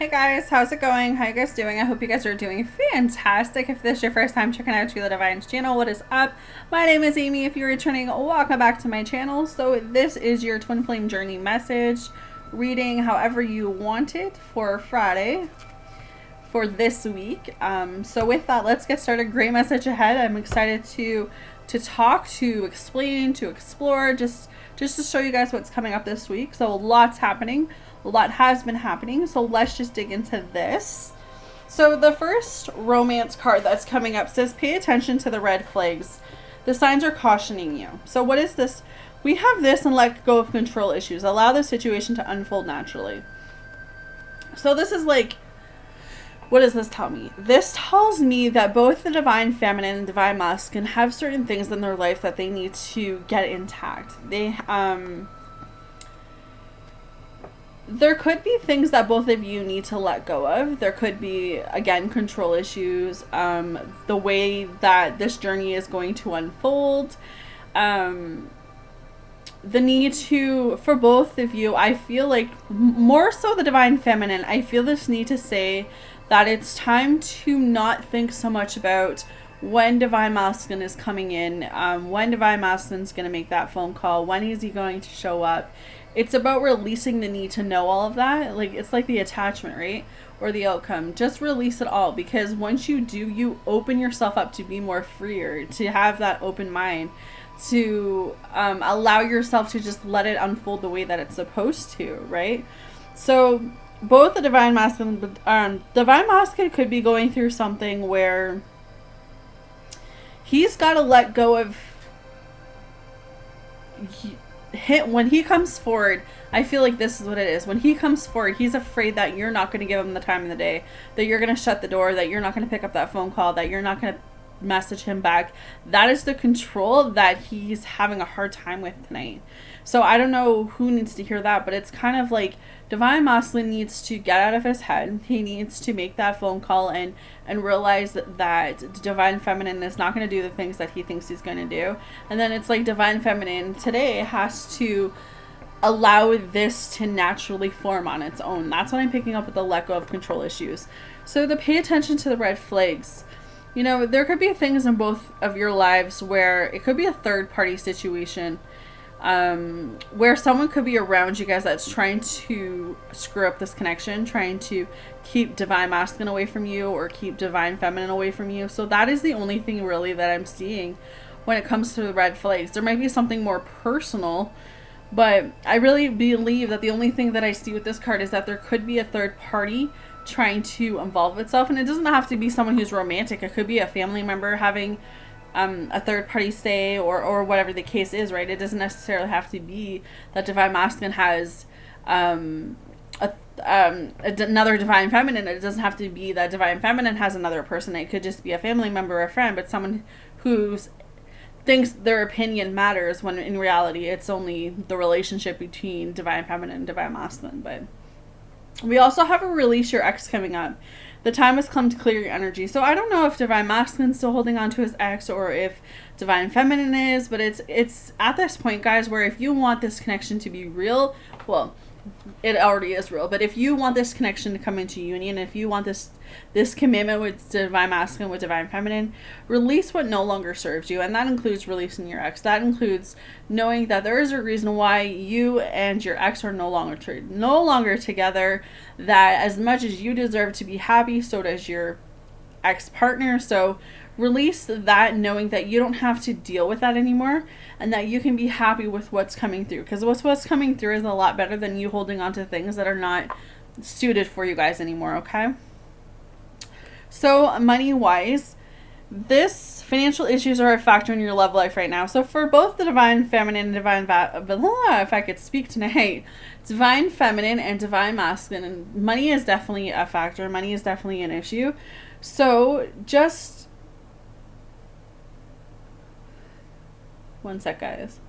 Hey guys, how's it going? How you guys doing? I hope you guys are doing fantastic. If this is your first time checking out Sheila Divine's channel, what is up? My name is Amy. If you're returning, welcome back to my channel. So this is your twin flame journey message reading however you want it for Friday for this week. So with that, let's get started. Great message ahead. I'm excited to talk, to explain, to explore, just to show you guys what's coming up this week. So lots happening. A lot has been happening, so let's just dig into this. So the first romance card that's coming up says, pay attention to the red flags. The signs are cautioning you. So what is this? We have this and let go of control issues. Allow the situation to unfold naturally. So this is like, what does this tell me? This tells me that both the divine feminine and divine masculine have certain things in their life that they need to get intact. There could be things that both of you need to let go of. There could be, again, control issues, the way that this journey is going to unfold, the need to, for both of you, I feel like, more so the divine feminine, I feel this need to say that it's time to not think so much about when divine masculine is coming in, when divine masculine is going to make that phone call, when is he going to show up. It's about releasing the need to know all of that. Like, it's like the attachment, right? Or the outcome. Just release it all, because once you do, you open yourself up to be more freer, to have that open mind, to allow yourself to just let it unfold the way that it's supposed to, right? So both the divine masculine could be going through something where he's got to let go of when he comes forward. I feel like this is what it is. When he comes forward, he's afraid that you're not going to give him the time of the day, that you're going to shut the door, that you're not going to pick up that phone call, that you're not going to message him back. That is the control that he's having a hard time with tonight. So I don't know who needs to hear that, but it's kind of like divine masculine needs to get out of his head. He needs to make that phone call and realize that divine feminine is not going to do the things that he thinks he's going to do. And then it's like divine feminine today has to allow this to naturally form on its own. That's what I'm picking up with the let go of control issues. So to pay attention to the red flags. You know, there could be things in both of your lives where it could be a third party situation, where someone could be around you guys that's trying to screw up this connection, trying to keep divine masculine away from you or keep divine feminine away from you. So that is the only thing really that I'm seeing when it comes to the red flags. There might be something more personal, but I really believe that the only thing that I see with this card is that there could be a third party trying to involve itself. And it doesn't have to be someone who's romantic. It could be a family member having a third party stay, or whatever the case is, right? It doesn't necessarily have to be that divine masculine has another divine feminine. It doesn't have to be that divine feminine has another person. It could just be a family member or a friend, but someone who thinks their opinion matters, when in reality it's only the relationship between divine feminine and divine masculine. But we also have a release your ex coming up. The time has come to clear your energy. So I don't know if divine masculine is still holding on to his ex or if divine feminine is, but it's at this point, guys, where if you want this connection to be real, well, it already is real, but if you want this connection to come into union, if you want this commitment with divine masculine, with divine feminine, release what no longer serves you. And that includes releasing your ex. That includes knowing that there is a reason why you and your ex are no longer together, that as much as you deserve to be happy, so does your ex-partner. So release that, knowing that you don't have to deal with that anymore, and that you can be happy with what's coming through, because what's coming through is a lot better than you holding on to things that are not suited for you guys anymore. Okay, so money wise, this financial issues are a factor in your love life right now. So for both the divine feminine and if I could speak tonight, divine feminine and divine masculine, money is definitely a factor. Money is definitely an issue. So just one sec, guys.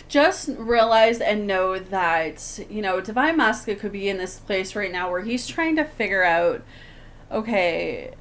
Just realize and know that, you know, divine masculine could be in this place right now where he's trying to figure out, okay,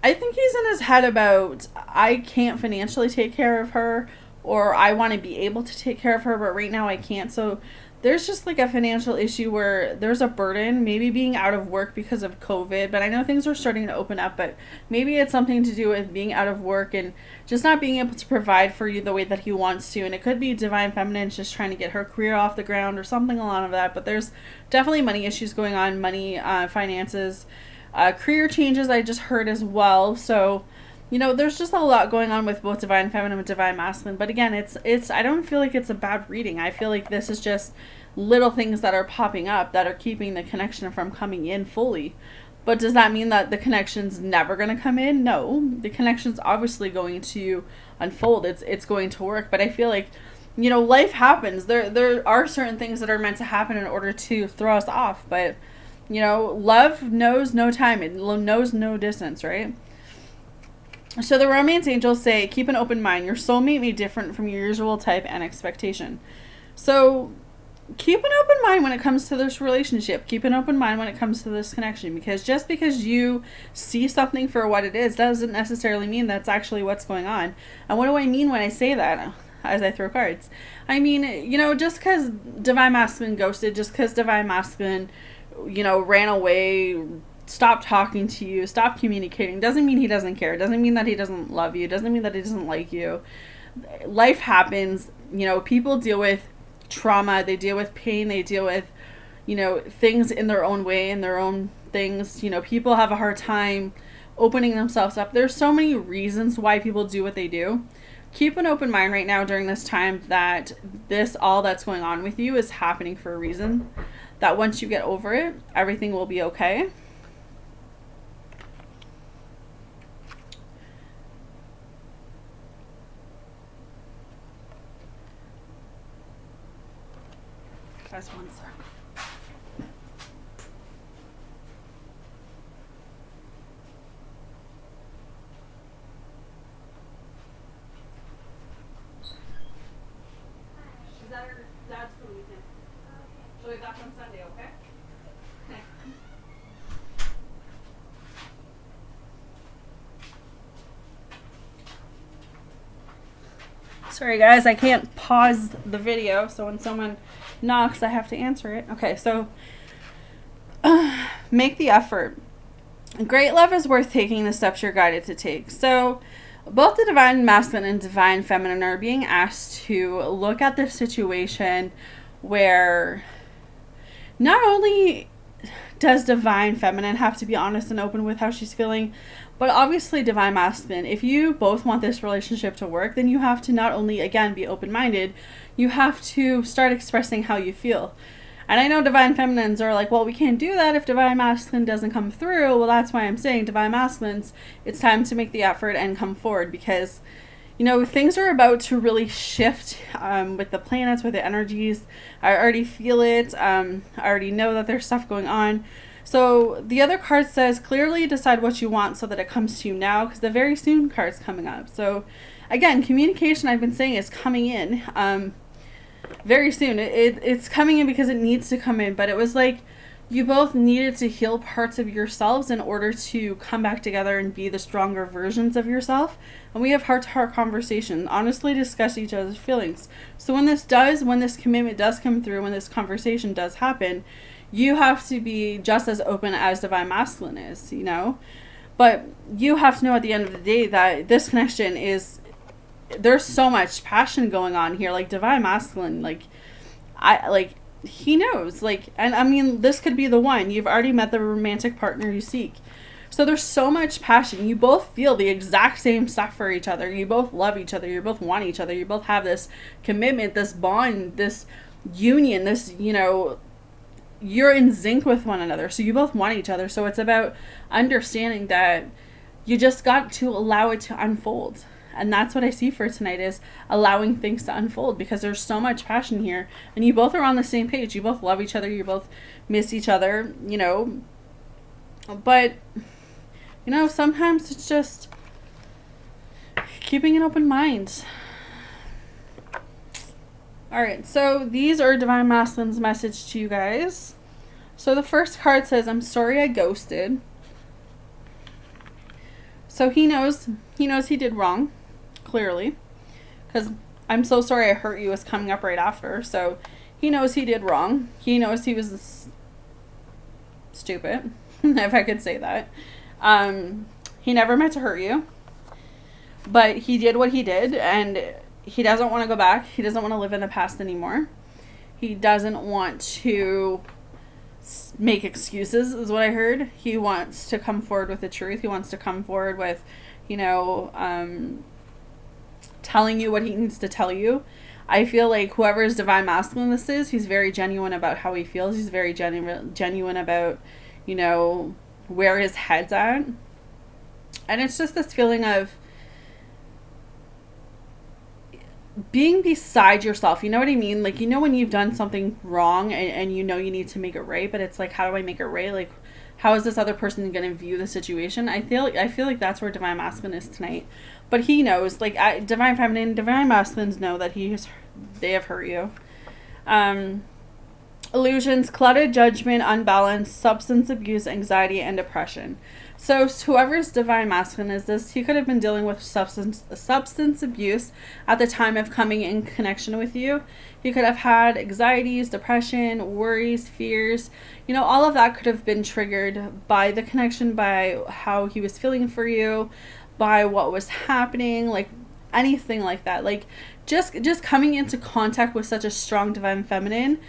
I think he's in his head about, I can't financially take care of her, or I want to be able to take care of her, but right now I can't. So there's just like a financial issue where there's a burden, maybe being out of work because of COVID, but I know things are starting to open up, but maybe it's something to do with being out of work and just not being able to provide for you the way that he wants to. And it could be Divine Feminine just trying to get her career off the ground or something along of that, but there's definitely money issues going on, money, finances, career changes I just heard as well. So there's just a lot going on with both Divine Feminine and Divine Masculine. But again, it's I don't feel like it's a bad reading. I feel like this is just little things that are popping up that are keeping the connection from coming in fully. But does that mean that the connection's never going to come in? No. The connection's obviously going to unfold. It's going to work. But I feel like, life happens. There are certain things that are meant to happen in order to throw us off. But, love knows no time. It knows no distance, right? So the romance angels say, keep an open mind. Your soulmate may be different from your usual type and expectation. So keep an open mind when it comes to this relationship. Keep an open mind when it comes to this connection. Because just because you see something for what it is, doesn't necessarily mean that's actually what's going on. And what do I mean when I say that as I throw cards? I mean, just because Divine Masculine ghosted, just because Divine Masculine, ran away, stop talking to you, stop communicating, doesn't mean he doesn't care. Doesn't mean that he doesn't love you. Doesn't mean that he doesn't like you. Life happens. People deal with trauma. They deal with pain. They deal with, things in their own way, in their own things. People have a hard time opening themselves up. There's so many reasons why people do what they do. Keep an open mind right now during this time that all that's going on with you is happening for a reason. That once you get over it, everything will be okay. Just one sec. She's at her dad's for the weekend. She'll be back on Sunday, okay? Okay. Sorry guys, I can't pause the video, so when someone knocks, I have to answer it. Okay, so make the effort. Great love is worth taking the steps you're guided to take. So both the Divine Masculine and Divine Feminine are being asked to look at this situation where not only does Divine Feminine have to be honest and open with how she's feeling, but obviously Divine Masculine, if you both want this relationship to work, then you have to not only, again, be open-minded, you have to start expressing how you feel. And I know Divine Feminines are like, well, we can't do that if Divine Masculine doesn't come through. Well, that's why I'm saying Divine Masculines, it's time to make the effort and come forward, because, things are about to really shift with the planets, with the energies. I already feel it. I already know that there's stuff going on. So the other card says, clearly decide what you want so that it comes to you now, because the very soon card's coming up. So again, communication, I've been saying, is coming in very soon. It's coming in because it needs to come in, but it was like you both needed to heal parts of yourselves in order to come back together and be the stronger versions of yourself. And we have heart-to-heart conversation, honestly discuss each other's feelings. So when this commitment does come through, when this conversation does happen, you have to be just as open as Divine Masculine is, But you have to know at the end of the day that this connection there's so much passion going on here. Like Divine Masculine, he knows, and I mean, this could be the one. You've already met the romantic partner you seek. So there's so much passion. You both feel the exact same stuff for each other. You both love each other. You both want each other. You both have this commitment, this bond, this union, this, you're in sync with one another. So you both want each other. So it's about understanding that you just got to allow it to unfold. And that's what I see for tonight, is allowing things to unfold, because there's so much passion here and you both are on the same page. You both love each other. You both miss each other, but sometimes it's just keeping an open mind. All right, so these are Divine Masculine's message to you guys. So the first card says, I'm sorry I ghosted. So he knows he did wrong, clearly, because I'm so sorry I hurt you is coming up right after. So he knows he did wrong. He knows he was stupid, if I could say that. He never meant to hurt you, but he did what he did, and he doesn't want to go back. He doesn't want to live in the past anymore. He doesn't want to make excuses, is what I heard. He wants to come forward with the truth. He wants to come forward with, telling you what he needs to tell you. I feel like whoever's divine masculine this is, he's very genuine about how he feels. He's very genuine about, where his head's at. And it's just this feeling of being beside yourself. You know what I mean? Like, when you've done something wrong and you need to make it right, but it's like, how do I make it right? Like, how is this other person going to view the situation? I feel like that's where divine masculine is tonight. But he knows, like, divine feminine, divine masculines know that they have hurt you. Illusions, cluttered judgment, unbalance, substance abuse, anxiety, and depression. So whoever's divine masculine is this, he could have been dealing with substance abuse at the time of coming in connection with you. He could have had anxieties, depression, worries, fears. All of that could have been triggered by the connection, by how he was feeling for you, by what was happening, like anything like that. Like just coming into contact with such a strong divine feminine,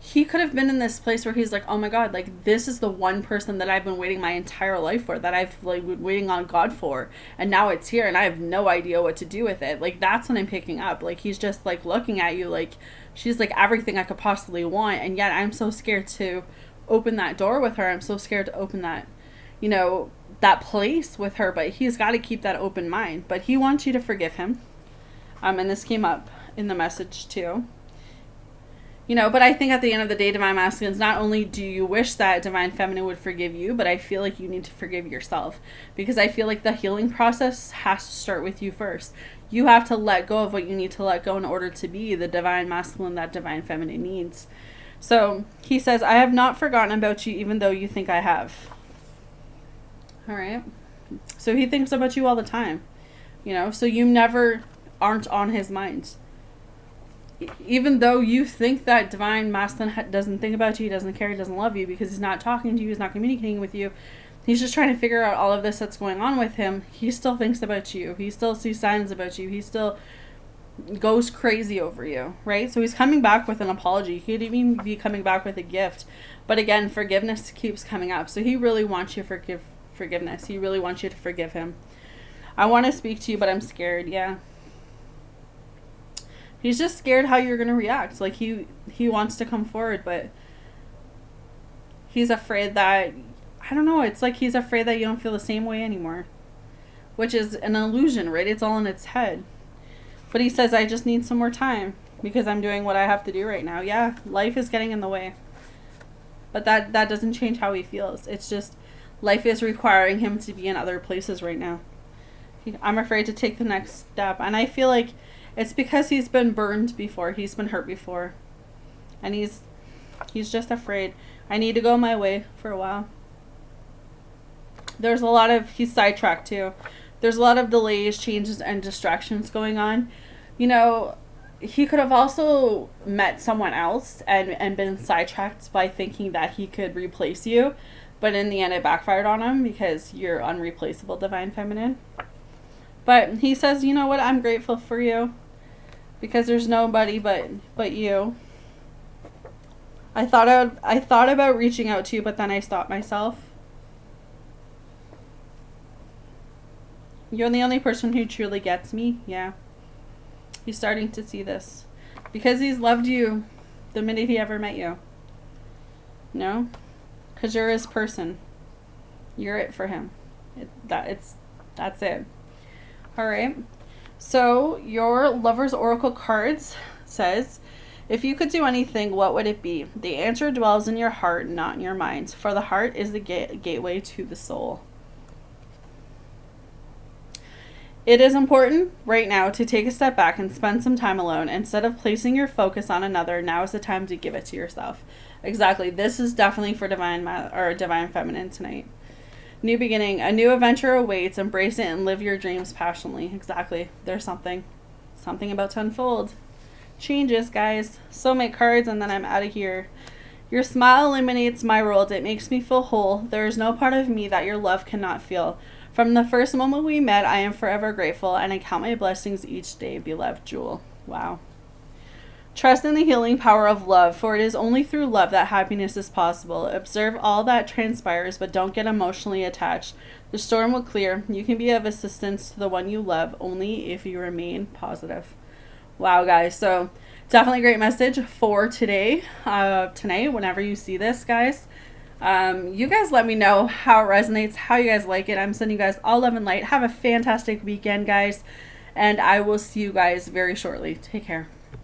he could have been in this place where he's like, oh my God, like, this is the one person that I've been waiting my entire life for, that I've like been waiting on God for, and now it's here and I have no idea what to do with it. Like, that's what I'm picking up. Like, he's just like looking at you like she's like everything I could possibly want, and yet I'm so scared to open that door with her. I'm so scared to open that, that place with her. But he's got to keep that open mind. But he wants you to forgive him. And this came up in the message too. But I think at the end of the day, divine masculines, not only do you wish that divine feminine would forgive you, but I feel like you need to forgive yourself, because I feel like the healing process has to start with you first. You have to let go of what you need to let go in order to be the divine masculine that divine feminine needs. So he says, I have not forgotten about you, even though you think I have. All right. So he thinks about you all the time, so you never aren't on his mind. Even though you think that divine masculine doesn't think about you, he doesn't care, he doesn't love you, because he's not talking to you, he's not communicating with you, he's just trying to figure out all of this that's going on with him, he still thinks about you, he still sees signs about you, he still goes crazy over you, right? So he's coming back with an apology. He could even be coming back with a gift. But again, forgiveness keeps coming up. So he really wants you forgiveness. He really wants you to forgive him. I want to speak to you, but I'm scared. Yeah. He's just scared how you're going to react. Like, he wants to come forward, but he's afraid that, I don't know, it's like he's afraid that you don't feel the same way anymore. Which is an illusion, right? It's all in its head. But he says, I just need some more time because I'm doing what I have to do right now. Yeah, life is getting in the way. But that doesn't change how he feels. It's just life is requiring him to be in other places right now. I'm afraid to take the next step. And I feel like it's because he's been burned before. He's been hurt before. And he's just afraid. I need to go my way for a while. There's a lot of, he's sidetracked too. There's a lot of delays, changes, and distractions going on. You know, he could have also met someone else and been sidetracked by thinking that he could replace you. But in the end, it backfired on him because you're unreplaceable, Divine Feminine. But he says, you know what, I'm grateful for you because there's nobody but you. I thought about reaching out to you, but then I stopped myself. You're the only person who truly gets me. Yeah. He's starting to see this. Because he's loved you the minute he ever met you. No? Because you're his person. You're it for him. That's it. Alright. So, your Lover's Oracle cards says, if you could do anything, what would it be? The answer dwells in your heart, not in your mind. For the heart is the gateway to the soul. It is important right now to take a step back and spend some time alone. Instead of placing your focus on another, now is the time to give it to yourself. Exactly. This is definitely for Divine Feminine tonight. New beginning. A new adventure awaits. Embrace it and live your dreams passionately. Exactly. There's something about to unfold. Changes, guys. Soulmate cards, and then I'm out of here. Your smile illuminates my world. It makes me feel whole. There is no part of me that your love cannot feel. From the first moment we met, I am forever grateful, and I count my blessings each day, beloved Jewel. Wow. Trust in the healing power of love, for it is only through love that happiness is possible. Observe all that transpires, but don't get emotionally attached. The storm will clear. You can be of assistance to the one you love only if you remain positive. Wow, guys. So definitely a great message for today, tonight, whenever you see this, guys. You guys let me know how it resonates, how you guys like it. I'm sending you guys all love and light. Have a fantastic weekend, guys, and I will see you guys very shortly. Take care.